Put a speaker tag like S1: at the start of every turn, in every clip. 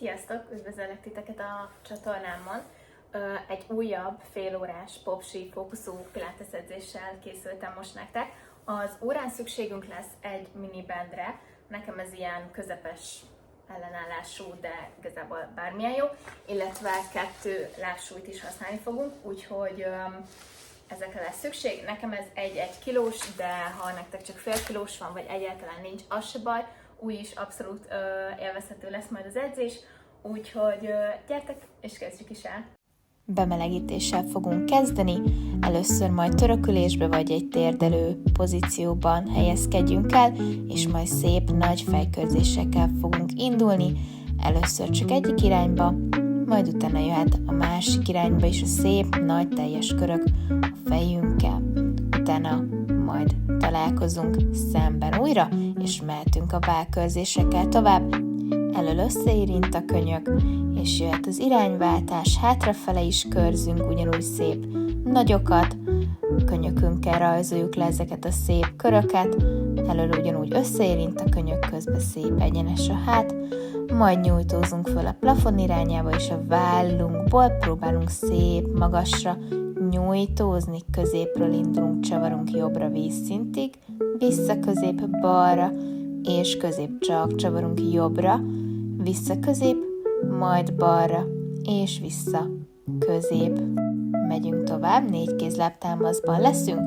S1: Sziasztok! Üdvözöllek titeket a csatornámon. Egy újabb félórás popsi fókuszú pilates edzéssel készültem most nektek. Az órán szükségünk lesz egy mini bandre. Nekem ez ilyen közepes ellenállású, de igazából bármilyen jó. Illetve 2 lábsúlyt is használni fogunk, úgyhogy ezekre lesz szükség. Nekem ez egy 1 kilós, de ha nektek csak fél kilós van, vagy egyáltalán nincs, az se baj. Úgyis abszolút élvezhető lesz majd az edzés, úgyhogy gyertek, és kezdjük is el!
S2: Bemelegítéssel fogunk kezdeni, először majd törökülésbe vagy egy térdelő pozícióban helyezkedjünk el, és majd szép nagy fejkörzésekkel fogunk indulni, először csak egyik irányba, majd utána jöhet a másik irányba is a szép nagy teljes körök a fejünkkel. Utána majd találkozunk szemben újra, és mehetünk a válkörzésekkel tovább. Elől összeérint a könyök, és jöhet az irányváltás, hátrafele is körzünk, ugyanúgy szép nagyokat, könyökünkkel rajzoljuk le ezeket a szép köröket, elől ugyanúgy összeérint a könyök, közben szép egyenes a hát, majd nyújtózunk föl a plafon irányába, és a vállunkból próbálunk szép magasra nyújtózni, középről indulunk, csavarunk jobbra vízszintig, vissza közép balra, és közép csak csavarunk jobbra, vissza közép, majd balra, és vissza közép. Megyünk tovább, 4 kézlábtámaszban leszünk,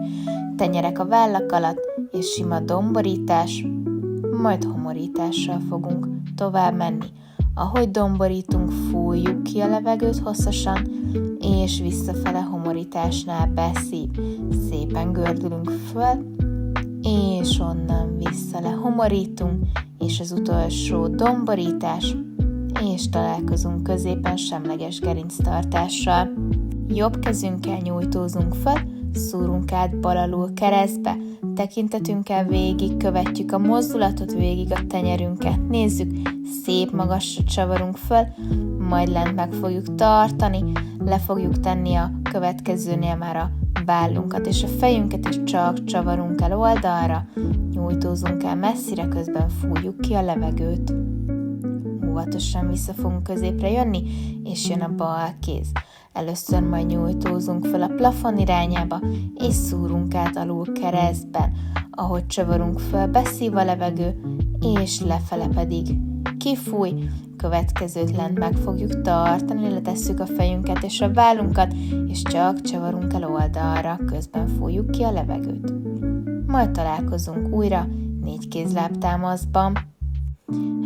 S2: tenyerek a vállak alatt, és sima domborítás, majd homorítással fogunk tovább menni. Ahogy domborítunk, fújjuk ki a levegőt hosszasan, és visszafele homorításnál beszív. Szépen gördülünk föl, és onnan vissza lehomorítunk, és az utolsó domborítás, és találkozunk középen semleges gerinctartással. Jobb kezünkkel nyújtózunk föl, szúrunk át bal alul keresztbe, tekintetünkkel végig követjük a mozdulatot, végig a tenyerünket nézzük, szép magasra csavarunk föl, majd lent meg fogjuk tartani, le fogjuk tenni a következőnél már a vállunkat és a fejünket, és csak csavarunk el oldalra, nyújtózunk el messzire, közben fújjuk ki a levegőt. Óvatosan vissza fogunk középre jönni, és jön a bal kéz. Először majd nyújtózunk fel a plafon irányába, és szúrunk át alul keresztben. Ahogy csavarunk föl, beszív a levegő, és lefele pedig kifúj. Következőt lent meg fogjuk tartani, letesszük a fejünket és a vállunkat, és csak csavarunk el oldalra, közben fújjuk ki a levegőt. Majd találkozunk újra 4 kézlábtámaszban.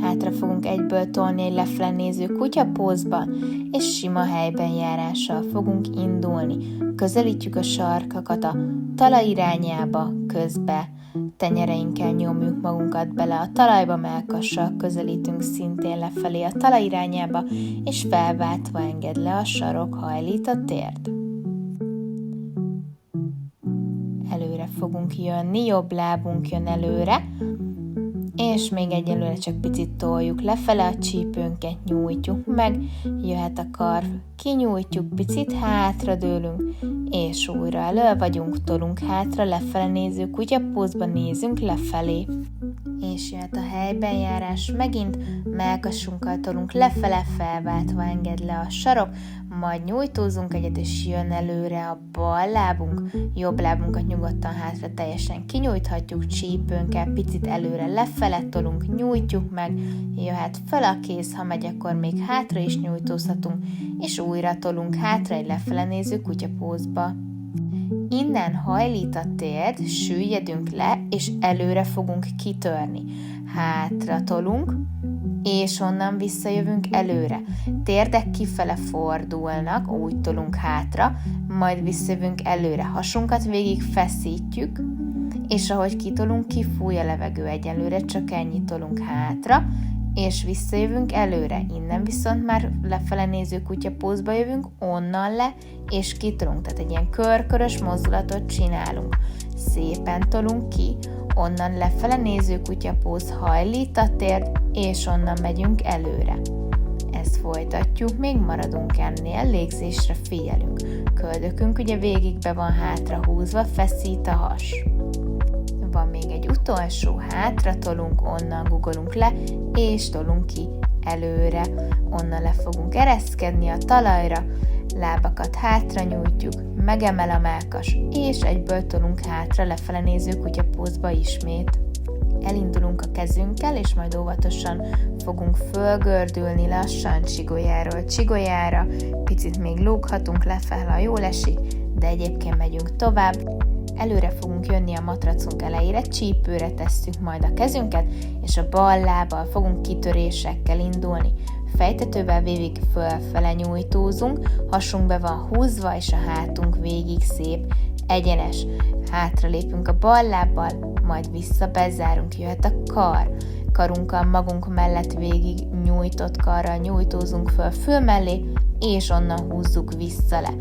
S2: Hátra fogunk egyből tolni egy lefele néző kutyapózban, és sima helyben járással fogunk indulni. Közelítjük a sarkakat a talaj irányába, közbe tenyereinkkel nyomjuk magunkat bele a talajba, mellkassal közelítünk szintén lefelé a talaj irányába, és felváltva engedd le a sarok, hajlít a térd. Előre fogunk jönni, jobb lábunk jön előre, és még egyelőre csak picit toljuk lefele a csípőnket, nyújtjuk meg, jöhet a karf, kinyújtjuk, picit hátradőlünk, és újra elő vagyunk, tolunk hátra, lefele néző kutyapózba, nézünk lefelé. És jöhet a helyben járás megint, mellkasunkkal tolunk lefele, felváltva engedd le a sarok, majd nyújtózunk egyet, és jön előre a bal lábunk, jobb lábunkat nyugodtan hátra teljesen kinyújthatjuk, csípőnkkel picit előre lefele tolunk, nyújtjuk meg, jöhet fel a kéz, ha megy, akkor még hátra is nyújtózhatunk, és újra tolunk hátra egy lefele néző kutyapózba. Innen hajlít a térd, süllyedünk le, és előre fogunk kitörni. Hátra tolunk, és onnan visszajövünk előre. Térdek kifele fordulnak, úgy tolunk hátra, majd visszajövünk előre. Hasunkat végig feszítjük, és ahogy kitolunk, kifúj a levegő egyelőre, csak ennyit tolunk hátra, és visszajövünk előre. Innen viszont már lefele néző kutyapózba jövünk, onnan le, és kitolunk. Tehát egy ilyen körkörös mozdulatot csinálunk. Szépen tolunk ki, onnan lefele néző kutyapóz, hajlít a térd, és onnan megyünk előre. Ezt folytatjuk, még maradunk ennél, légzésre figyelünk. Köldökünk ugye végig be van hátra húzva, feszít a has. Van még egy utolsó, hátra tolunk, onnan guggolunk le, és tolunk ki előre, onnan le fogunk ereszkedni a talajra, lábakat hátra nyújtjuk, megemel a mellkas, és egyből tolunk hátra lefele néző kutyapózba ismét. Elindulunk a kezünkkel, és majd óvatosan fogunk fölgördülni lassan csigolyáról csigolyára, picit még lóghatunk lefelé, ha jól esik, de egyébként megyünk tovább. Előre fogunk jönni a matracunk elejére, csípőre tesszük majd a kezünket, és a bal lábbal fogunk kitörésekkel indulni. Fejtetővel végig fölfele nyújtózunk, hasunk be van húzva, és a hátunk végig szép, egyenes. Hátra lépünk a bal lábbal, majd vissza bezárunk, jöhet a kar. Karunkkal magunk mellett végig nyújtott karral nyújtózunk föl fül mellé, és onnan húzzuk vissza le.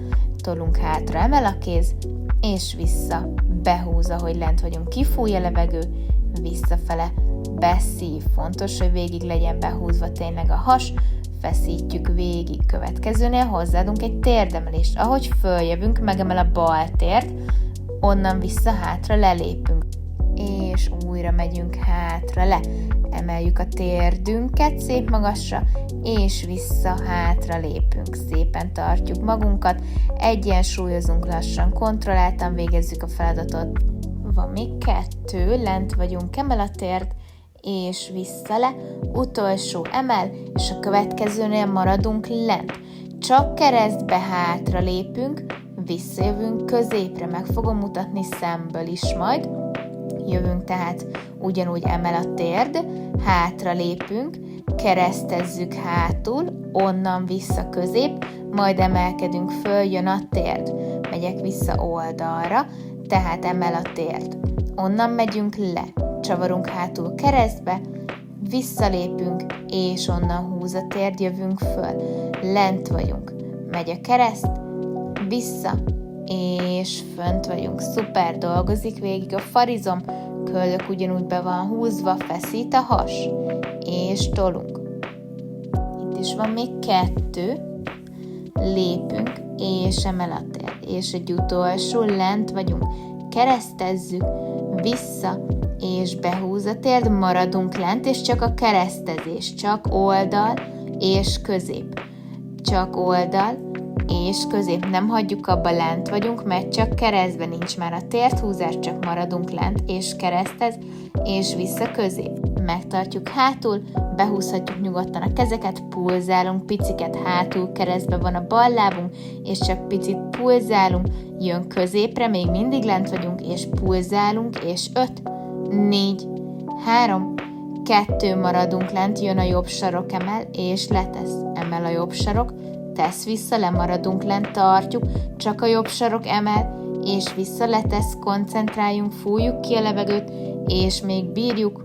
S2: Tolunk hátra, emel a kéz, és vissza, behúz, ahogy lent vagyunk, kifúj a levegő, visszafele, beszív, fontos, hogy végig legyen behúzva tényleg a has, feszítjük végig. Következőnél hozzáadunk egy térdemelést, ahogy följövünk, megemel a bal térd, onnan vissza hátra lelépünk, és újra megyünk hátra le, emeljük a térdünket szép magasra, és vissza hátra lépünk, szépen tartjuk magunkat, egyensúlyozunk lassan, kontrolláltan végezzük a feladatot. Van még 2, lent vagyunk, emel a térd, és vissza le, utolsó emel, és a következőnél maradunk lent. Csak keresztbe hátra lépünk, visszajövünk középre, meg fogom mutatni szemből is majd. Jövünk tehát ugyanúgy emel a térd, hátra lépünk, keresztezzük hátul, onnan vissza közép, majd emelkedünk föl, jön a térd. Megyek vissza oldalra, tehát emel a térd. Onnan megyünk le, csavarunk hátul keresztbe, visszalépünk, és onnan húz a térd, jövünk föl. Lent vagyunk, megy a kereszt, vissza, és fönt vagyunk. Szuper, dolgozik végig a farizom, köllök ugyanúgy be van húzva, feszít a has, és tolunk. Itt is van még 2, lépünk, és emel a térd, és egy utolsó, lent vagyunk, keresztezzük, vissza, és behúz a térd, maradunk lent, és csak a keresztezés, csak oldal és közép. Csak oldal és közép, nem hagyjuk abba, lent vagyunk, mert csak keresztben nincs már a térdhúzás, csak maradunk lent, és keresztez, és vissza közép. Megtartjuk hátul, behúzhatjuk nyugodtan a kezeket, pulzálunk, piciket hátul, keresztbe van a bal lábunk, és csak picit pulzálunk, jön középre, még mindig lent vagyunk, és pulzálunk, és 5, 4, 3, 2 maradunk lent, jön a jobb sarok, emel, és letesz, emel a jobb sarok, tesz vissza, lemaradunk lent, tartjuk, csak a jobb sarok emel, és vissza letesz, koncentráljunk, fújjuk ki a levegőt, és még bírjuk,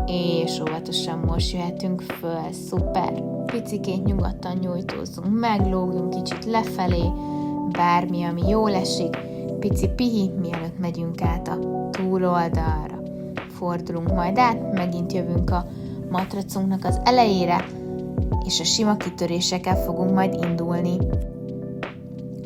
S2: és óvatosan most jöhetünk föl, szuper. Picikét nyugodtan nyújtózzunk meg, lógjunk kicsit lefelé, bármi, ami jól esik, pici pihi, mielőtt megyünk át a túloldalra. Fordulunk majd át, megint jövünk a matracunknak az elejére, és a sima kitörésekkel fogunk majd indulni.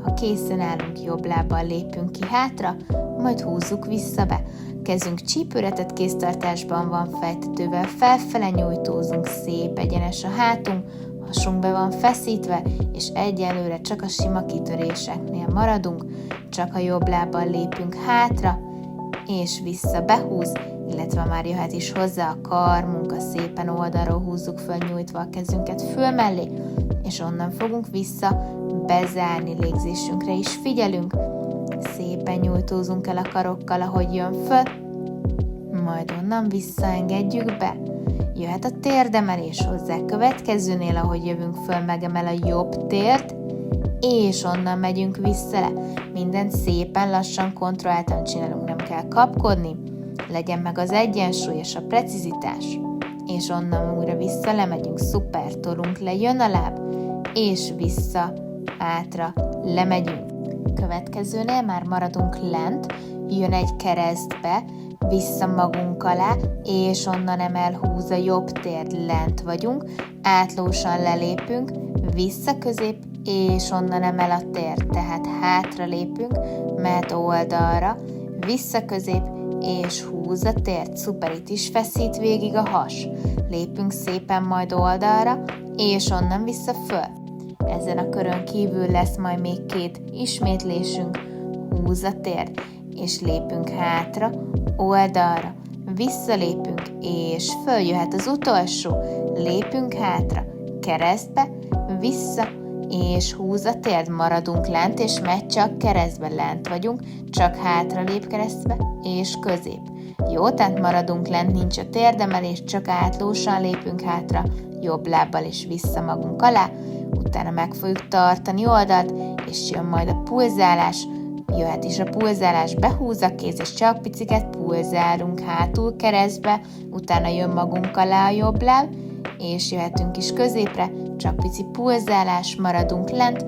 S2: Ha készen állunk, jobb lábbal lépünk ki hátra, majd húzzuk vissza be. Kezünk csípőre tett kéztartásban van, fejtetővel felfele nyújtózunk, szép egyenes a hátunk, hasunk be van feszítve, és egyelőre csak a sima kitöréseknél maradunk, csak a jobb lábbal lépünk hátra, és vissza behúz, illetve már jöhet is hozzá a karmunk, a szépen oldalról húzzuk föl nyújtva a kezünket föl mellé, és onnan fogunk vissza bezárni, légzésünkre is figyelünk, szépen nyújtózunk el a karokkal, ahogy jön föl, majd onnan visszaengedjük be. Jöhet a térdemelés hozzá, következőnél, ahogy jövünk föl, megemel a jobb térd, és onnan megyünk vissza le. Mindent szépen lassan, kontrolláltan csinálunk, nem kell kapkodni, legyen meg az egyensúly és a precizitás, és onnan újra vissza lemegyünk, szuper, tolunk le, jön a láb, és vissza, hátra, lemegyünk. Következőnél már maradunk lent, jön egy keresztbe, vissza magunk alá, és onnan emel, húz a jobb térd, lent vagyunk, átlósan lelépünk, vissza közép, és onnan emel a térd, tehát hátra lépünk, mehet oldalra, vissza közép, és húz a tért, szuper, itt is feszít végig a has. Lépünk szépen majd oldalra, és onnan vissza föl. Ezen a körön kívül lesz majd még 2 ismétlésünk, húz a tért, és lépünk hátra, oldalra, visszalépünk, és följöhet az utolsó, lépünk hátra, keresztbe, vissza, és húz a térd, maradunk lent, és megy csak keresztbe, lent vagyunk, csak hátra lép keresztbe, és közép. Jó, tehát maradunk lent, nincs a térdemelés, csak átlósan lépünk hátra, jobb lábbal és vissza magunk alá, utána meg fogjuk tartani oldalt, és jön majd a pulzálás, jöhet is a pulzálás, behúz a kéz, és csak piciket pulzálunk hátul keresztbe, utána jön magunk alá a jobb láb, és jöhetünk is középre, csak pici pulzálás, maradunk lent,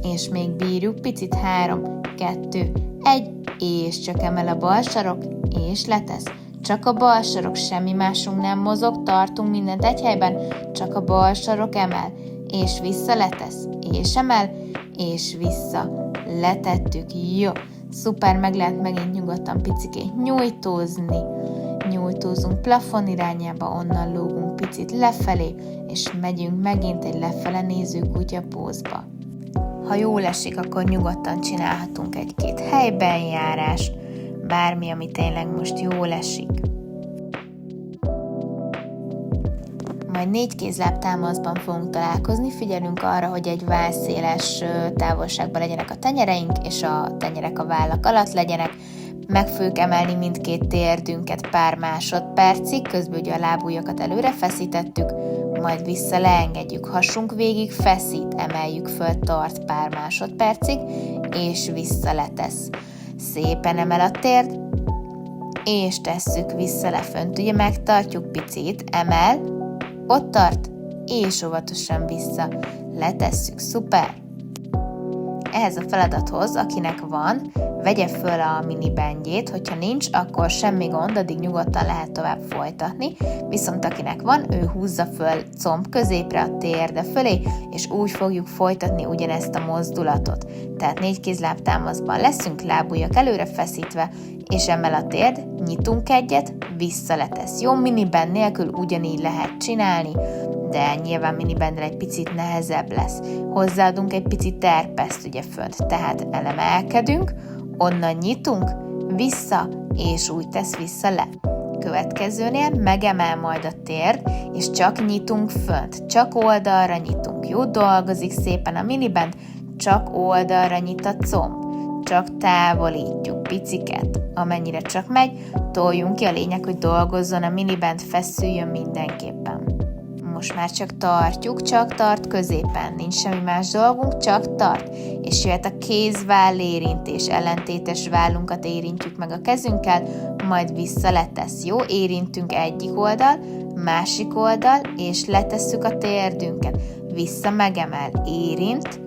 S2: és még bírjuk picit, 3, 2, 1, és csak emel a bal sarok, és letesz. Csak a bal sarok, semmi másunk nem mozog, tartunk mindent egy helyben, csak a bal sarok emel, és vissza letesz, és emel, és vissza. Letettük, jó. Szuper, meg lehet megint nyugodtan picikét nyújtózni. Nyújtózunk plafon irányába, onnan lógunk picit lefelé, és megyünk megint egy lefele néző kutyapózba. Ha jól esik, akkor nyugodtan csinálhatunk 1-2 helyben járást, bármi, ami tényleg most jól esik. Majd 4 kézláb támaszban fogunk találkozni, figyelünk arra, hogy egy vállszéles távolságban legyenek a tenyereink, és a tenyerek a vállak alatt legyenek. Meg fogjuk emelni mindkét térdünket pár másodpercig, közben ugye a lábujjakat előre feszítettük, majd vissza leengedjük, hasunk végig feszít, emeljük föl, tart pár másodpercig, és vissza letesz. Szépen emel a térd, és tesszük vissza lefönt, ugye megtartjuk picit, emel, ott tart, és óvatosan vissza. Letesszük, szuper! Ehhez a feladathoz, akinek van, vegye föl a mini bendjét, hogyha nincs, akkor semmi gond, addig nyugodtan lehet tovább folytatni, viszont akinek van, ő húzza föl comb középre a térde fölé, és úgy fogjuk folytatni ugyanezt a mozdulatot. Tehát 4 kézláb támaszban leszünk, lábujjak előre feszítve, és emel a térd, nyitunk egyet, vissza letesz. Jó, mini bend nélkül ugyanígy lehet csinálni, de nyilván minibendel egy picit nehezebb lesz. Hozzáadunk egy picit terpeszt ugye fönt, tehát elemelkedünk, onnan nyitunk, vissza, és úgy tesz vissza le. Következőnél megemel majd a térd, és csak nyitunk fönt, csak oldalra nyitunk. Jó, dolgozik szépen a minibend, csak oldalra nyit a comb. Csak távolítjuk piciket, amennyire csak megy, toljunk ki, a lényeg, hogy dolgozzon a minibend, feszüljön mindenképpen. Most már csak tartjuk, csak tart középen, nincs semmi más dolgunk, csak tart, és jöhet a kéz-váll érintés, ellentétes vállunkat érintjük meg a kezünkkel, majd vissza letesz, jó? Érintünk egyik oldal, másik oldal, és letesszük a térdünket, vissza megemel, érint,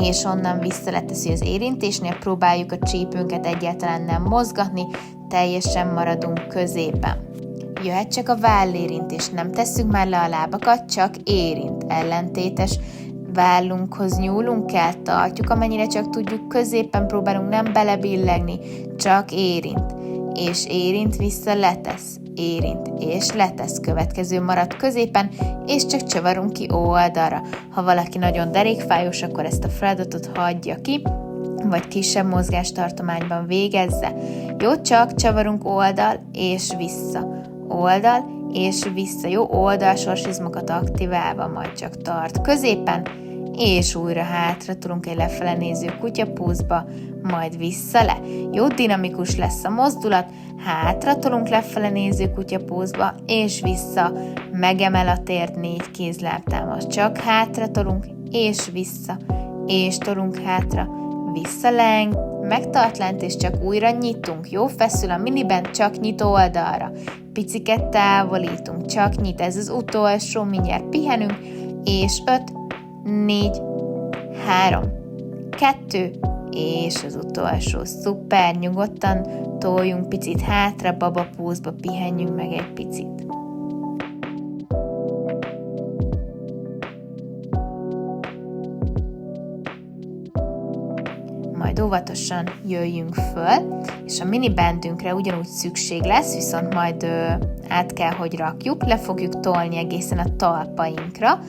S2: és onnan vissza leteszi az érintésnél, próbáljuk a csípőnket egyáltalán nem mozgatni, teljesen maradunk középen. Jöhet csak a vállérintés, nem tesszük már le a lábakat, csak érint, ellentétes vállunkhoz nyúlunk el, tartjuk, amennyire csak tudjuk, középen próbálunk nem belebillegni, csak érint, vissza letesz, érint, és letesz, következő marad középen, és csak csavarunk ki oldalra. Ha valaki nagyon derékfájós, akkor ezt a feladatot hagyja ki, vagy kisebb mozgástartományban végezze. Jó, csak csavarunk oldal és vissza. Oldal és vissza. Jó, oldalsorsizmokat aktiválva, majd csak tart középen, és újra hátra tudunk egy lefele néző kutyapózba, majd vissza le. Jó, dinamikus lesz a mozdulat, hátra tolunk lefele néző kutyapózba, és vissza, megemel a térd, 4 kézlábtámasz, csak hátra tolunk, és vissza, és tolunk hátra, vissza leng, megtart lent, és csak újra nyitunk. Jó, feszül a minibend, csak nyit oldalra. Piciket távolítunk, csak nyit. Ez az utolsó, mindjárt pihenünk, és 5, 4, 3, 2, és az utolsó. Szuper, nyugodtan toljunk picit hátra, babapózba, pihenjünk meg egy picit. majd óvatosan jöjjünk föl, és a mini bandünkre ugyanúgy szükség lesz, viszont majd át kell, hogy rakjuk, le fogjuk tolni egészen a talpainkra,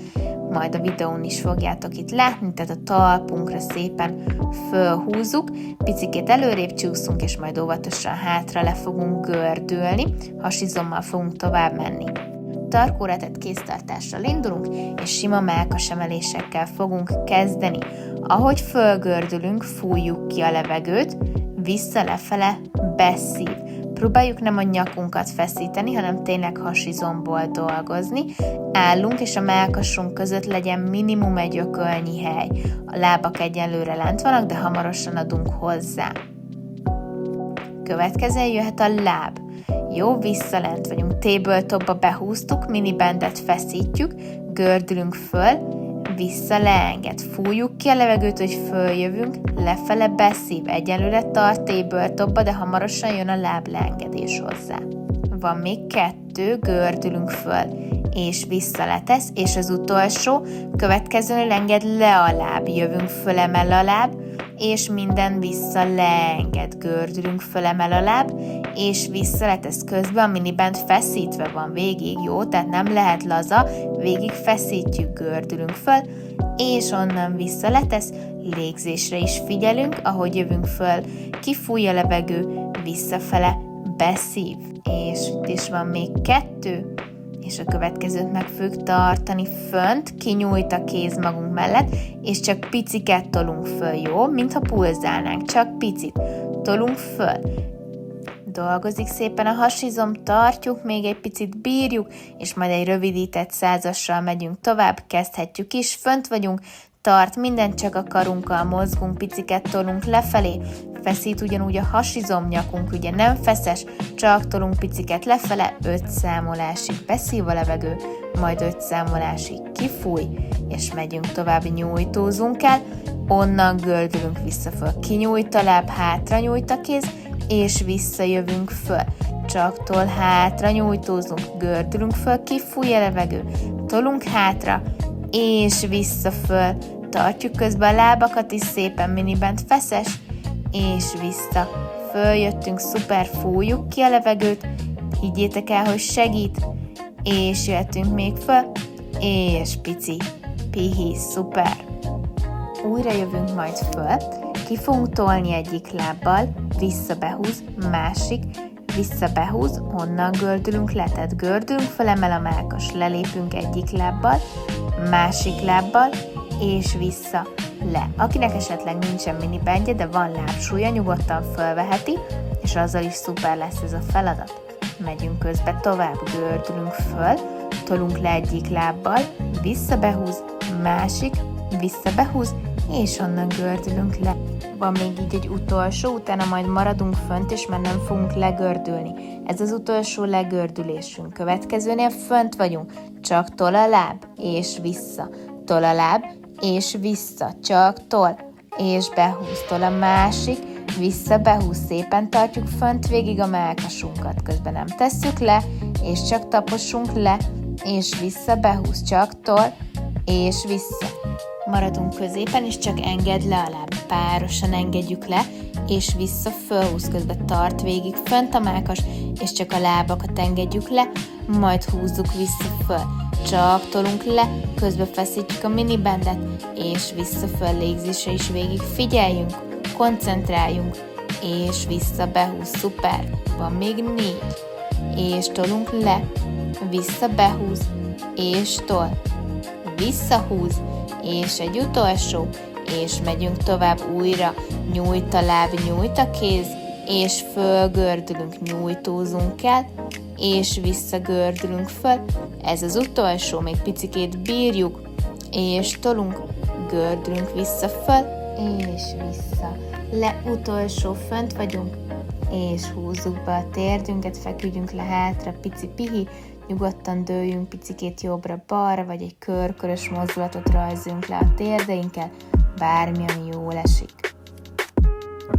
S2: majd a videón is fogjátok itt látni, tehát a talpunkra szépen fölhúzzuk, picikét előrébb csúszunk, és majd óvatosan hátra le fogunk gördülni, hasizommal fogunk tovább menni. Tarkóra tett kéztartással indulunk, és sima mellkas emelésekkel fogunk kezdeni. Ahogy fölgördülünk, fújjuk ki a levegőt, vissza-lefele, beszív. Próbáljuk nem a nyakunkat feszíteni, hanem tényleg hasizomból dolgozni. Állunk, és a mellkasunk között legyen minimum egy ökölnyi hely. A lábak egyenlőre lent vannak, de hamarosan adunk hozzá. Következően jöhet a láb. Jó, visszalent vagyunk, T-ből topba behúztuk, mini bandet feszítjük, gördülünk föl, vissza leenged, fújjuk ki a levegőt, hogy följövünk, lefele beszív, egyenlőre tart T-ből topba, de hamarosan jön a láb leengedés hozzá. Van még 2, gördülünk föl, és vissza letesz, és az utolsó, következően enged le a láb, jövünk föl, emel a láb, és minden vissza leenged, gördülünk föl, emel a láb, és vissza letesz. Közben a miniband feszítve van végig, jó? Tehát nem lehet laza, végig feszítjük, gördülünk föl, és onnan vissza letesz, légzésre is figyelünk, ahogy jövünk föl, kifúj a levegő, visszafele, beszív, és itt is van még 2, és a következőt meg fogjuk tartani fönt, kinyújt a kéz magunk mellett, és csak piciket tolunk föl, jó? Mintha pulzálnánk, csak picit. Tolunk föl. Dolgozik szépen a hasizom, tartjuk, még egy picit bírjuk, és majd egy rövidített százassal megyünk tovább, kezdhetjük is, fönt vagyunk, tart minden, csak a karunkkal mozgunk, piciket tolunk lefelé, feszít ugyanúgy a hasizom, nyakunk ugye nem feszes, csak tolunk piciket lefele, 5 számolásig beszív a levegő, majd 5 számolásig kifúj, és megyünk tovább, nyújtózunk el, onnan gördülünk vissza föl, kinyújt a láb, hátra nyújt a kéz, és visszajövünk föl. Csak tol, hátra nyújtózunk, gördülünk föl, kifúj a levegő, tolunk hátra, és vissza föl. Tartjuk közben a lábakat is szépen, miniband feszes, és vissza. Följöttünk, szuper, fújjuk ki a levegőt, higgyétek el, hogy segít, és jöttünk még föl, és pici, pihi, szuper. Újra jövünk majd föl, ki fogunk tolni egyik lábbal, visszabehúz, másik, visszabehúz, onnan gördülünk le, tehát gördülünk fel, emel a mellkas, lelépünk egyik lábbal, másik lábbal, és vissza, le. Akinek esetleg nincsen minibandje, de van lábsúlya, nyugodtan fölveheti, és azzal is szuper lesz ez a feladat. Megyünk közbe tovább, gördülünk föl, tolunk le egyik lábbal, visszabehúz, másik, visszabehúz, és onnan gördülünk le. Van még így egy utolsó, utána majd maradunk fönt, és már nem fogunk legördülni. Ez az utolsó legördülésünk. Következőnél fönt vagyunk, csak tol a láb, és vissza. Tol a láb, és vissza. Csak tol, és behúz. Tol a másik, vissza, behúz. Szépen tartjuk fönt végig a mellkasunkat. Közben nem tesszük le, és csak tapossunk le, és vissza, behúz. Csak tol, és vissza. Maradunk középen, és csak engedd le a láb. Párosan engedjük le, és vissza, fölhúz, közben tart végig fönt a mellkas, és csak a lábakat engedjük le, majd húzzuk vissza föl. Csak tolunk le, közben feszítjük a minibandet, és vissza föl, légzésre is végig figyeljünk, koncentráljunk, és vissza, behúz, szuper. Van még 4, és tolunk le, vissza, behúz, és tol, visszahúz, és egy utolsó, és megyünk tovább újra, nyújt a láb, nyújt a kéz, és fölgördülünk, nyújtózunk el, és visszagördülünk föl, ez az utolsó, még picikét bírjuk, és tolunk, gördülünk vissza föl, és vissza, le, utolsó, fönt vagyunk, és húzzuk be a térdünket, feküdjünk le hátra, pici pihi, nyugodtan dőljünk picikét jobbra-balra, vagy egy körkörös mozdulatot rajzolunk le a térdeinkkel, bármi, ami jól esik.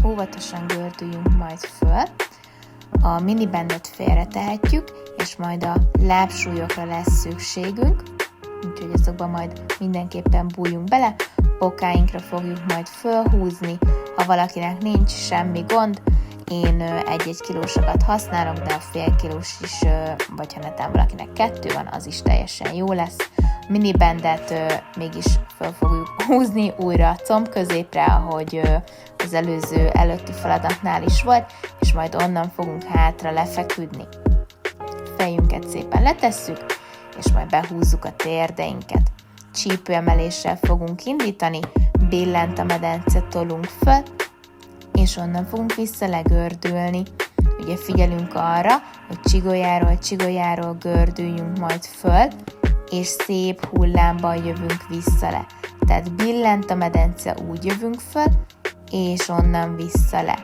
S2: Óvatosan gördüljünk majd föl, a minibandet félretehetjük, és majd a lábsúlyokra lesz szükségünk, úgyhogy azokban majd mindenképpen bújjunk bele, bokáinkra fogjuk majd fölhúzni, Ha valakinek nincs semmi gond, én 1-1 kilósokat használok, de a fél kilós is, vagy ha netán valakinek 2 van, az is teljesen jó lesz. Minibandet mégis fel fogjuk húzni újra a comb középre, ahogy az előtti feladatnál is volt, és majd onnan fogunk hátra lefeküdni. Fejünket szépen letesszük, és majd behúzzuk a térdeinket. Csípőemeléssel fogunk indítani, billent a medence, tolunk föl, és onnan fogunk vissza legördülni. Ugye figyelünk arra, hogy csigolyáról gördüljünk majd föl, és szép hullámban jövünk vissza le. Tehát billent a medence, úgy jövünk föl, és onnan vissza le.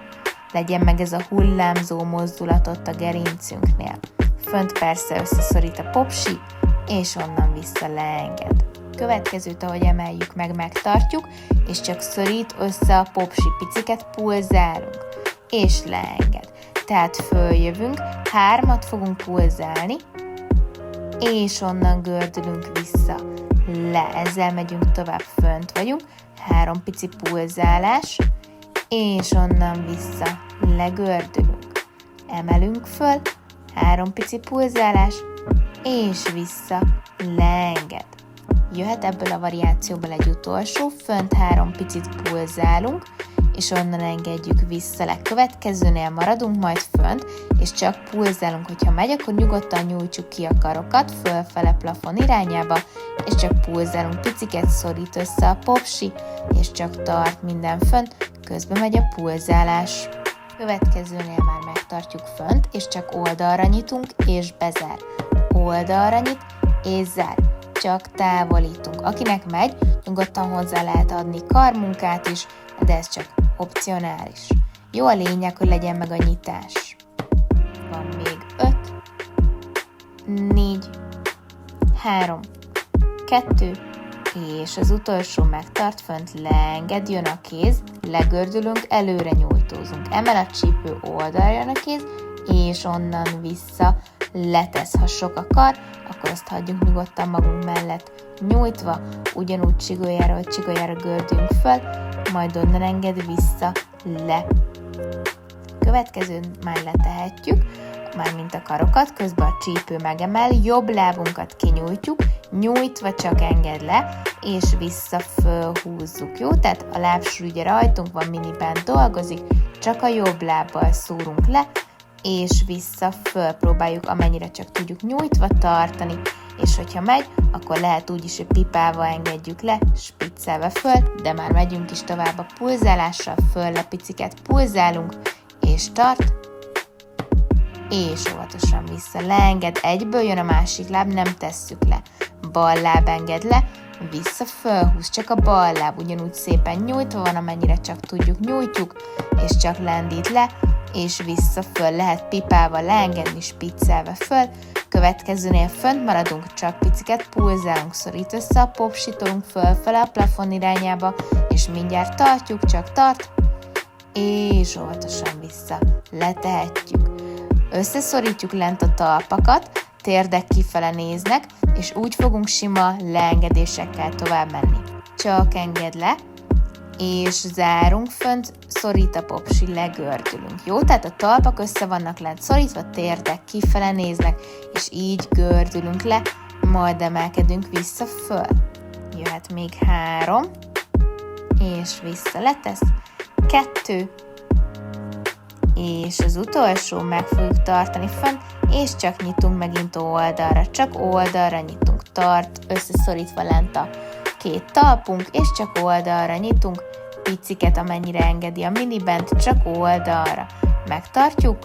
S2: Legyen meg ez a hullámzó mozdulatot a gerincünknél. Fönt persze összeszorít a popsi, és onnan vissza leenged. Következőt, ahogy emeljük meg, megtartjuk, és csak szorít össze a popsi, piciket pulzálunk, és leenged. Tehát följövünk, 3 fogunk pulzálni, és onnan gördülünk vissza, le. Ezzel megyünk tovább, fönt vagyunk, 3 pici pulzálás, és onnan vissza, legördülünk. Emelünk föl, 3 pici pulzálás, és vissza, leenged. Jöhet ebből a variációból egy utolsó, fönt 3 picit pulzálunk, és onnan engedjük vissza le. Következőnél maradunk majd fönt, és csak pulzálunk. Hogyha megy, akkor nyugodtan nyújtsuk ki a karokat fölfele plafon irányába, és csak pulzálunk. Piciket szorít össze a popsi, és csak tart minden fönt, közben megy a pulzálás. Következőnél már megtartjuk fönt, és csak oldalra nyitunk, és bezár. Oldalra nyit, és zár. Csak távolítunk. Akinek megy, nyugodtan hozzá lehet adni karmunkát is, de ez csak opcionális. Jó a lényeg, hogy legyen meg a nyitás. Van még 5, 4, 3, 2, és az utolsó megtart, fönt leenged, jön a kéz, legördülünk, előre nyújtózunk. Emel a csípő, oldalra jön a kéz, és onnan vissza letesz. Ha sok a kar, akkor azt hagyjuk nyugodtan magunk mellett nyújtva, ugyanúgy csigolyára gördünk föl, majd onnan enged vissza, le. Következőn már letehetjük, mármint a karokat, közben a csípő megemel, jobb lábunkat kinyújtjuk, nyújtva csak enged le, és vissza fölhúzzuk, jó? Tehát a lábsúly ugye rajtunk van, miniband dolgozik, csak a jobb lábbal szúrunk le, és vissza fölpróbáljuk, amennyire csak tudjuk nyújtva tartani, és hogyha megy, akkor lehet úgy is, hogy pipával engedjük le, spiccelve föl, de már megyünk is tovább a pulzálással, föl le piciket pulzálunk, és tart, és óvatosan vissza, leenged, egyből jön a másik láb, nem tesszük le, bal láb enged le, vissza fölhúz, csak a bal láb ugyanúgy szépen nyújtva van, amennyire csak tudjuk, nyújtjuk, és csak lendít le, és vissza föl, lehet pipával leengedni, spiccelve föl. Következőnél fönt maradunk, csak piciket pulzálunk, szorít össze a popsitolunk fölfele a plafon irányába, és mindjárt tartjuk, csak tart, és óvatosan vissza, letehetjük. Összeszorítjuk lent a talpakat, térdek kifele néznek, és úgy fogunk sima leengedésekkel tovább menni. Csak engedd le, és zárunk fönt, szorít a popsi, legördülünk. Jó? Tehát a talpak össze vannak lent szorítva, térdek kifele néznek, és így gördülünk le, majd emelkedünk vissza föl. Jöhet még 3, és vissza letesz, 2, és az utolsó meg fogjuk tartani fönn, és csak nyitunk megint oldalra, csak oldalra nyitunk, tart, összeszorítva lent a 2 talpunk, és csak oldalra nyitunk, piciket, amennyire engedi a miniband, csak oldalra. Megtartjuk,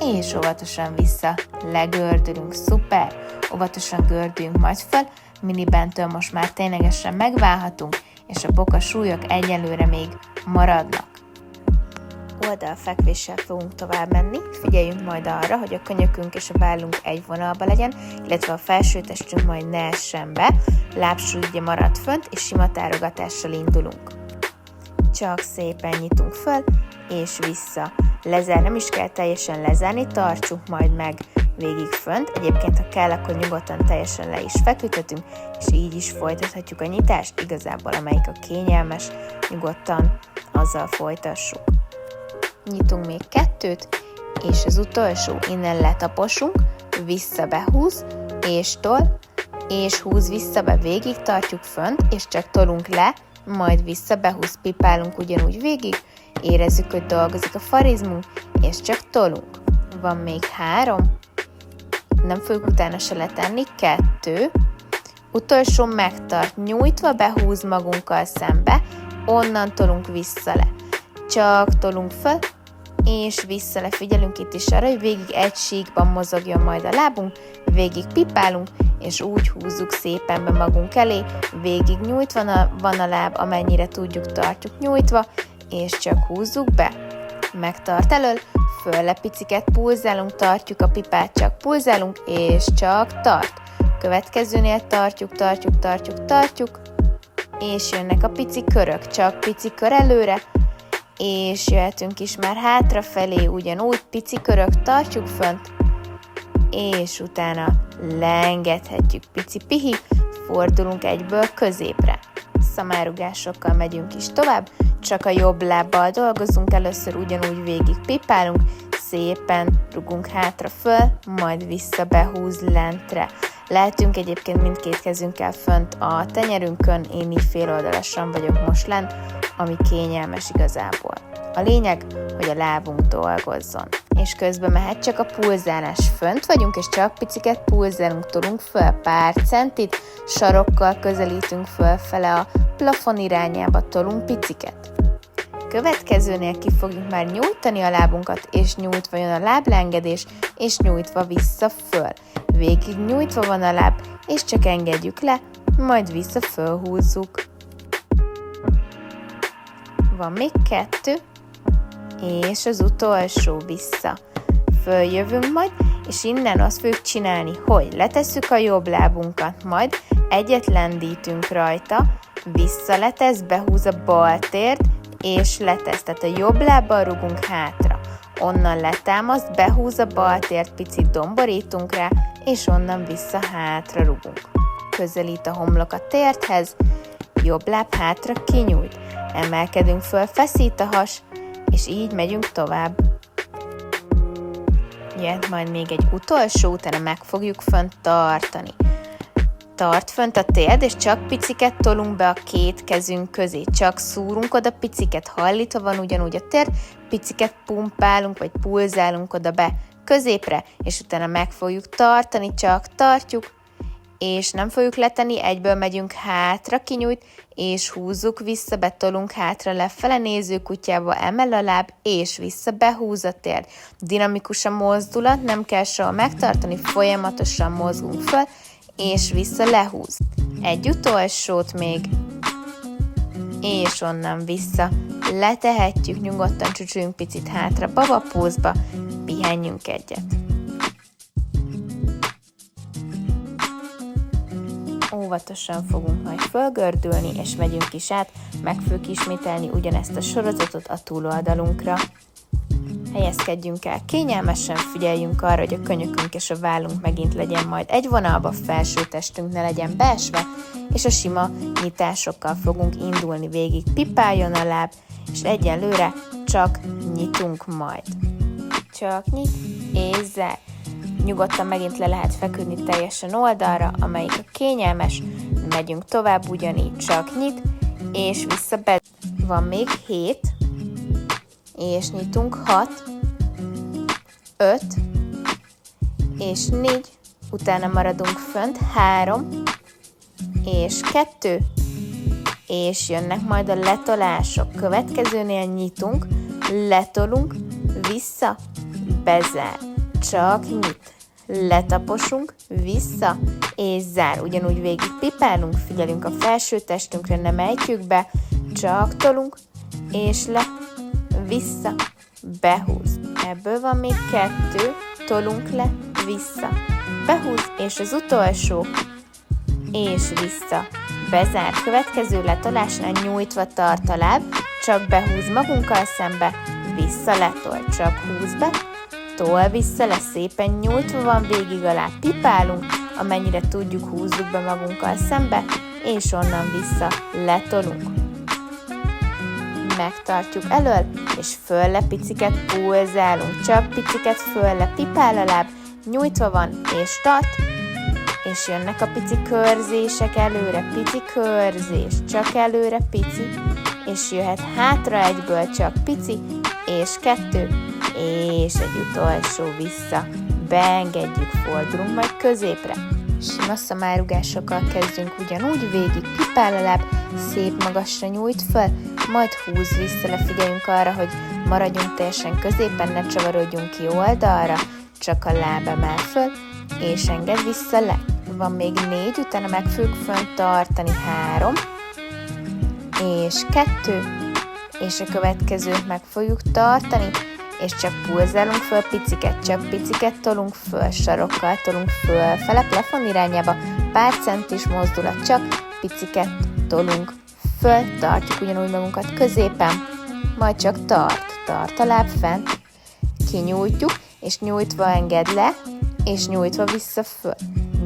S2: és óvatosan vissza, legördülünk, szuper, óvatosan gördüljünk majd fel, minibandtől most már ténylegesen megválhatunk, és a boka súlyok egyelőre még maradnak. Oldalfekvéssel fogunk tovább menni, figyeljünk majd arra, hogy a könyökünk és a vállunk egy vonalba legyen, illetve a felsőtestünk majd ne essen be, lábsúly ugye marad fönt, és sima tárogatással indulunk. Csak szépen nyitunk föl, és vissza. Nem is kell teljesen lezárni, tartsuk majd meg végig fönt. Egyébként, ha kell, akkor nyugodtan teljesen le is feküdhetünk, és így is folytathatjuk a nyitást, igazából amelyik a kényelmes, nyugodtan azzal folytassuk. Nyitunk még 2-t, és az utolsó, innen letaposunk, vissza behúz, és tol, és húz vissza be, végig tartjuk fönt, és csak tolunk le, majd vissza behúz, pipálunk ugyanúgy végig, érezzük, hogy dolgozik a farizmunk, és csak tolunk. Van még 3, nem fogjuk utána se letenni, 2, utolsó megtart, nyújtva behúz magunkkal szembe, onnan tolunk vissza le. Csak tolunk föl, és vissza le, figyelünk itt is arra, hogy végig egy síkban mozogjon majd a lábunk, végig pipálunk, és úgy húzzuk szépen be magunk elé, végig nyújtva van a láb, amennyire tudjuk, tartjuk nyújtva, és csak húzzuk be. Megtart elől, fölle piciket pulzálunk, tartjuk a pipát, csak pulzálunk, és csak tart. Következőnél tartjuk, és jönnek a pici körök, csak pici kör előre, és jöhetünk is már hátrafelé, ugyanúgy pici körök, tartjuk fönt, és utána leengedhetjük, pici pihi, fordulunk egyből középre. Szamárugásokkal megyünk is tovább, csak a jobb lábbal dolgozunk, először ugyanúgy végig pipálunk, szépen rugunk hátra föl, majd vissza behúz lentre. Lehetünk egyébként mindkét kezünkkel fönt a tenyerünkön, én így féloldalasan vagyok most lent, ami kényelmes igazából. A lényeg, hogy a lábunk dolgozzon. És közben mehet csak a pulzálás. Fönt vagyunk, és csak piciket pulzálunk, tolunk föl pár centit, sarokkal közelítünk fölfele a plafon irányába, tolunk piciket. Következőnél ki fogjuk már nyújtani a lábunkat, és nyújtva jön a lábleengedés, és nyújtva vissza föl. Végig nyújtva van a láb, és csak engedjük le, majd vissza fölhúzzuk. Van még 2, és az utolsó vissza. Följövünk majd, és innen azt fogjuk csinálni, hogy letesszük a jobb lábunkat, majd egyet lendítünk rajta, visszaletesz, behúz a bal térd, és letesz, tehát a jobb lábbal rugunk hátra. Onnan letámaszt, behúz a bal tért, picit domborítunk rá, és onnan vissza hátra rugunk. Közelít a homlok a térdhez, jobb láb hátra kinyújt. Emelkedünk föl, feszít a has, és így megyünk tovább. Jöhet majd még egy utolsó, utána meg fogjuk fönt tartani. Tart fönt a térd, és csak piciket tolunk be a 2 kezünk közé. Csak szúrunk oda piciket, hallítva van ugyanúgy a térd, piciket pumpálunk, vagy pulzálunk oda be középre, és utána meg fogjuk tartani, csak tartjuk, és nem fogjuk letenni, egyből megyünk hátra, kinyújt, és húzzuk vissza, betolunk hátra, lefele néző kutyába, emel a láb, és vissza, behúz a térd. Dinamikus a mozdulat, nem kell soha megtartani, folyamatosan mozgunk föl, és vissza lehúz. Egy utolsót még, és onnan vissza. Letehetjük, nyugodtan csücsüljünk picit hátra, babapózba, pihenjünk egyet. Óvatosan fogunk majd fölgördülni, és megyünk is át, meg fogjuk ismételni ugyanezt a sorozatot a túloldalunkra. Helyezkedjünk el kényelmesen, figyeljünk arra, hogy a könyökünk és a vállunk megint legyen majd egy vonalba, felső testünk ne legyen beesve, és a sima nyitásokkal fogunk indulni végig. Pipáljon a láb, és egyenlőre csak nyitunk majd. Csak nyit, és zár. Nyugodtan megint le lehet feküdni teljesen oldalra, amelyik a kényelmes. Megyünk tovább ugyanígy, csak nyit, és vissza be. Van még 7, és nyitunk 6, 5, és 4, utána maradunk fönt 3, és 2, és jönnek majd a letolások. Következőnél nyitunk, letolunk, vissza, bezár. Csak nyit. Letaposunk, vissza, és zár. Ugyanúgy végig pipálunk, figyelünk a felső testünkre, nem ejtjük be, csak tolunk, és le, vissza, behúz. Ebből van még 2, tolunk le, vissza, behúz, és az utolsó, és vissza, bezár. Következő letolásnál nyújtva tart a láb, csak behúz magunkkal szembe, vissza letol, csak húz be, tol vissza, lesz szépen nyújtva van végig alá, pipálunk, amennyire tudjuk, húzzuk be magunkkal szembe, és onnan vissza letolunk. megtartjuk elől, és fölle piciket pulzálunk, csak piciket fölle, pipál a láb, nyújtva van, és tart, és jönnek a pici körzések előre, pici körzés, csak előre pici, és jöhet hátra egyből csak pici, és 2, és egy utolsó vissza, beengedjük, fordulunk majd középre. Sima szamárrugásokkal kezdünk ugyanúgy, végig pipál a láb, szép magasra nyújt föl, majd húz vissza, lefigyeljünk arra, hogy maradjunk teljesen középen, ne csavarodjunk ki oldalra, csak a láb emel föl, és enged vissza le. Van még 4, utána meg fogjuk fönt tartani 3, és 2, és a következőt meg fogjuk tartani, és csak pulzálunk föl piciket, csak piciket tolunk föl, sarokkal tolunk föl, fele plafon irányába, pár centis mozdulat, csak piciket tolunk föl, tartjuk ugyanúgy magunkat középen, majd csak tart a láb fent, kinyújtjuk, és nyújtva enged le, és nyújtva vissza föl,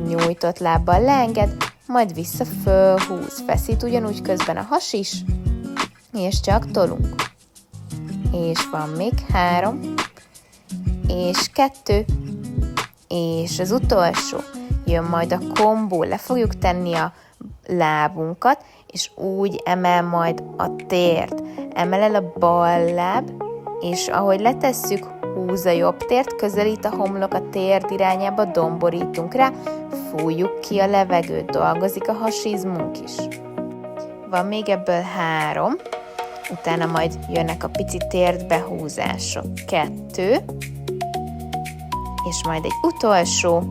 S2: nyújtott lábbal leenged, majd vissza föl húz, feszít ugyanúgy közben a has is, és csak tolunk. És van még 3, és 2, és az utolsó. Jön majd a kombó, le fogjuk tenni a lábunkat, és úgy emel majd a térd. Emel el a bal láb, és ahogy letesszük, húz a jobb tért, közelít a homlok a térd irányába, domborítunk rá, fújjuk ki a levegőt, dolgozik a hasizmunk is. Van még ebből 3, utána majd jönnek a pici térdbehúzások, 2, és majd egy utolsó,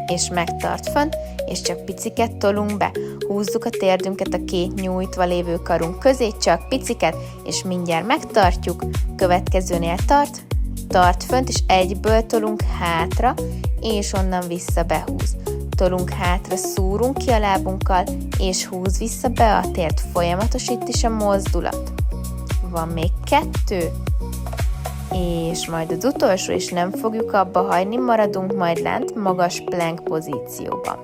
S2: és megtart fönn, és csak piciket tolunk be. Húzzuk a térdünket a 2 nyújtva lévő karunk közé, csak piciket, és mindjárt megtartjuk. Következőnél tart fönt, és egyből tolunk hátra, és onnan vissza behúz. Tolunk hátra, szúrunk ki a lábunkkal, és húz vissza be a térd. Folyamatos itt is a mozdulat. Van még 2, és majd az utolsó, és nem fogjuk abba hagyni, maradunk majd lent magas plank pozícióban.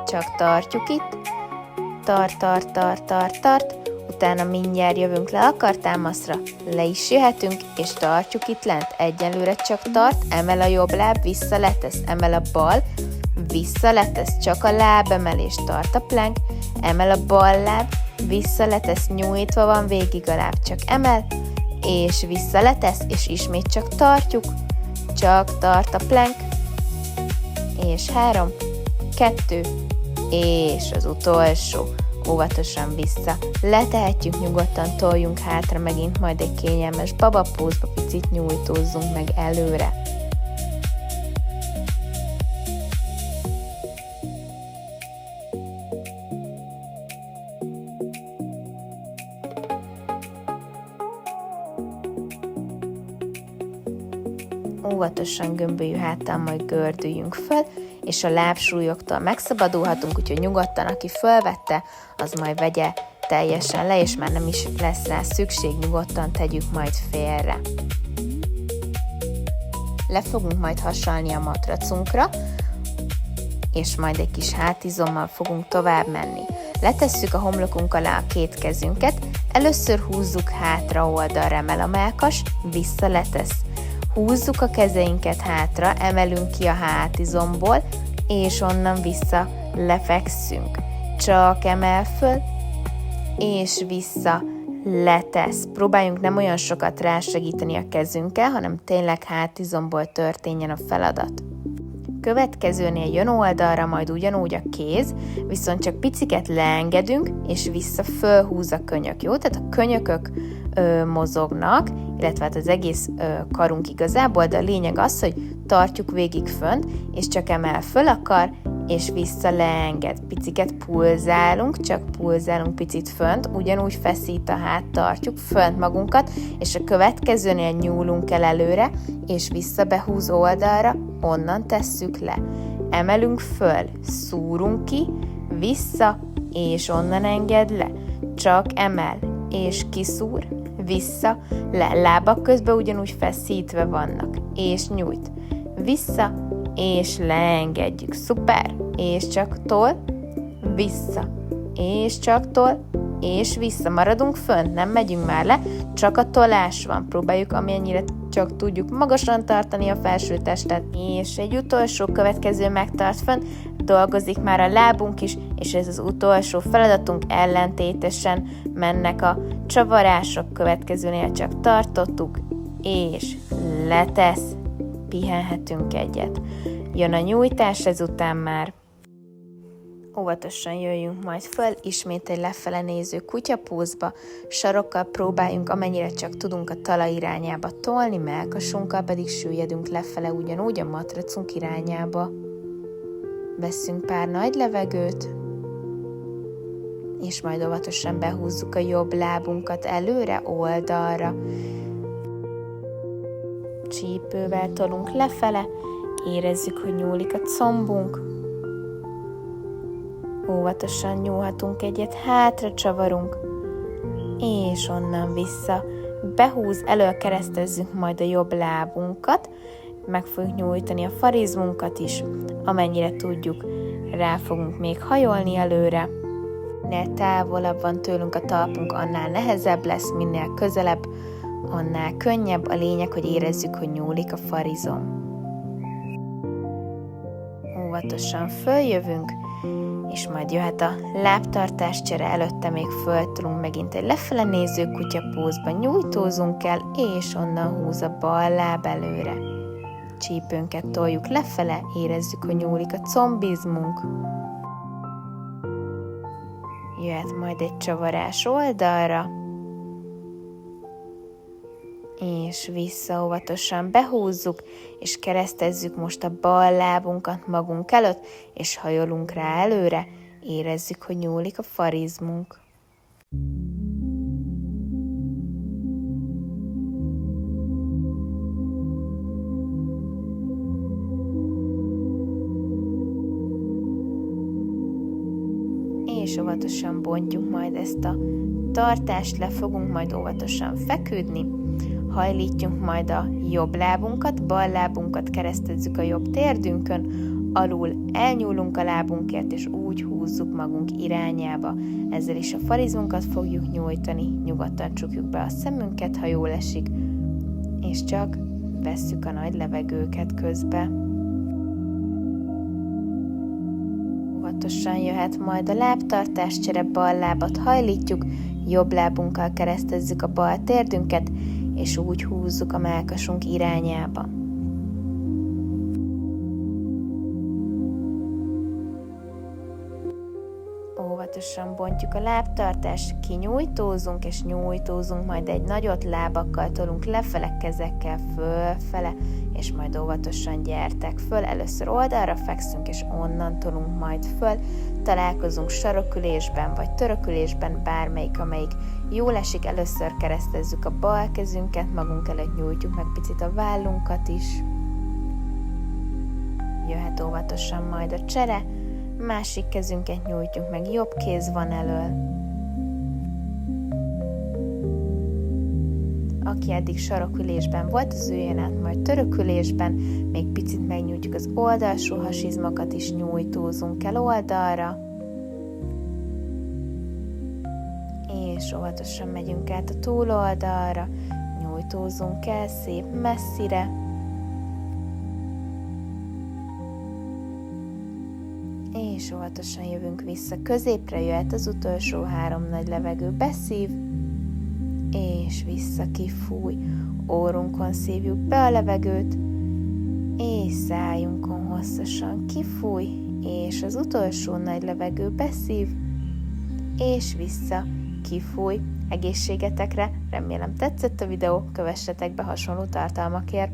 S2: Csak tartjuk itt, tart, utána mindjárt jövünk le a kartámaszra, le is jöhetünk, és tartjuk itt lent. Egyelőre csak tart, emel a jobb láb, vissza letesz, emel a bal, vissza letesz, csak a lábemelés, tart a plank, emel a bal láb, vissza letesz, nyújtva van végig a láb, csak emel, és vissza letesz, és ismét csak tartjuk, csak tart a plank, és 3, 2, és az utolsó, óvatosan vissza, letehetjük nyugodtan, toljunk hátra megint, majd egy kényelmes babapózba, picit nyújtózzunk meg előre. Óvatosan gömbölyű háttal majd gördüljünk föl, és a lábsúlyoktól megszabadulhatunk, úgyhogy nyugodtan, aki fölvette, az majd vegye teljesen le, és már nem is lesz rá szükség, nyugodtan tegyük majd félre. Le fogunk majd hasalni a matracunkra, és majd egy kis hátizommal fogunk tovább menni. Letesszük a homlokunk alá a 2 kezünket, először húzzuk hátra oldalra, emel a mellkas, vissza letesz. Húzzuk a kezeinket hátra, emelünk ki a hátizomból, és onnan vissza lefekszünk. Csak emel föl, és vissza letesz. Próbáljunk nem olyan sokat rásegíteni a kezünkkel, hanem tényleg hátizomból történjen a feladat. Következőnél jön oldalra majd ugyanúgy a kéz, viszont csak piciket leengedünk, és vissza fölhúz a könyök, jó? Tehát a könyökök mozognak, illetve hát az egész karunk igazából, de a lényeg az, hogy tartjuk végig fönt, és csak emel föl a kar, és vissza leenged. Piciket pulzálunk, csak pulzálunk picit fönt, ugyanúgy feszít a hát, tartjuk fönt magunkat, és a következőnél nyúlunk el előre, és vissza behúz oldalra, onnan tesszük le. Emelünk föl, szúrunk ki, vissza, és onnan enged le. Csak emel, és kiszúr, vissza, le. Lábak közben ugyanúgy feszítve vannak, és nyújt. Vissza, és leengedjük. Szuper! És csak tol, vissza, és csak tol, és visszamaradunk fönt, nem megyünk már le, csak a tolás van. Próbáljuk amennyire csak tudjuk magasan tartani a felső testet, és egy utolsó következő megtart fönn, dolgozik már a lábunk is, és ez az utolsó feladatunk, ellentétesen mennek a csavarások, következőnél csak tartottuk, és letesz, pihenhetünk egyet. Jön a nyújtás, ezután már óvatosan jöjjünk majd föl, ismét egy lefele néző kutyapózba, sarokkal próbáljunk amennyire csak tudunk a talaj irányába tolni, mellkasunkkal pedig süllyedünk lefele ugyanúgy a matracunk irányába. Vesszünk pár nagy levegőt, és majd óvatosan behúzzuk a jobb lábunkat előre, oldalra. Csípővel tolunk lefele, érezzük, hogy nyúlik a combunk. Óvatosan nyúlhatunk egyet, hátra csavarunk, és onnan vissza. Behúz, elől keresztezzük majd a jobb lábunkat, meg fogjuk nyújtani a farizmunkat is, amennyire tudjuk. Rá fogunk még hajolni előre. Minél távolabb van tőlünk a talpunk, annál nehezebb lesz, minél közelebb, annál könnyebb. A lényeg, hogy érezzük, hogy nyúlik a farizom. Óvatosan följövünk, és majd jöhet a lábtartáscsere, előtte még föltolunk megint egy lefele néző kutyapózba, nyújtózunk el, és onnan húz a bal láb előre. Csípőnket toljuk lefele, érezzük, hogy nyúlik a combizmunk. Jöhet majd egy csavarás oldalra, és vissza óvatosan behúzzuk, és keresztezzük most a bal lábunkat magunk előtt, és hajolunk rá előre, érezzük, hogy nyúlik a farizmunk. És óvatosan bontjuk majd ezt a tartást, le fogunk majd óvatosan feküdni, hajlítjunk majd a jobb lábunkat, bal lábunkat keresztezzük a jobb térdünkön, alul elnyúlunk a lábunkért, és úgy húzzuk magunk irányába. Ezzel is a farizmunkat fogjuk nyújtani, nyugodtan csukjuk be a szemünket, ha jól esik, és csak vesszük a nagy levegőket közbe. Óvatosan jöhet majd a lábtartáscsere, bal lábat hajlítjuk, jobb lábunkkal keresztezzük a bal térdünket, és úgy húzzuk a mellkasunk irányába. Óvatosan bontjuk a lábtartást, kinyújtózunk, és nyújtózunk, majd egy nagyot lábakkal tolunk lefele, kezekkel fölfele, és majd óvatosan gyertek föl. Először oldalra fekszünk, és onnan tolunk majd föl. Találkozunk sarokülésben, vagy törökülésben, bármelyik, amelyik jól esik. Először keresztezzük a bal kezünket, magunk előtt nyújtjuk meg picit a vállunkat is. Jöhet óvatosan majd a csere, másik kezünket nyújtjuk meg, jobb kéz van elől. Aki eddig sarokülésben volt, az üljön át majd törökülésben, még picit megnyújtjuk az oldalsó hasizmokat is, nyújtózunk el oldalra, és óvatosan megyünk át a túloldalra, nyújtózunk el szép messzire, és óvatosan jövünk vissza középre, jöhet az utolsó 3 nagy levegő, beszív, és vissza kifúj, órunkon szívjuk be a levegőt, és szájunkon hosszasan kifúj, és az utolsó nagy levegő, beszív, és vissza kifúj. Egészségetekre, remélem tetszett a videó, kövessetek be hasonló tartalmakért.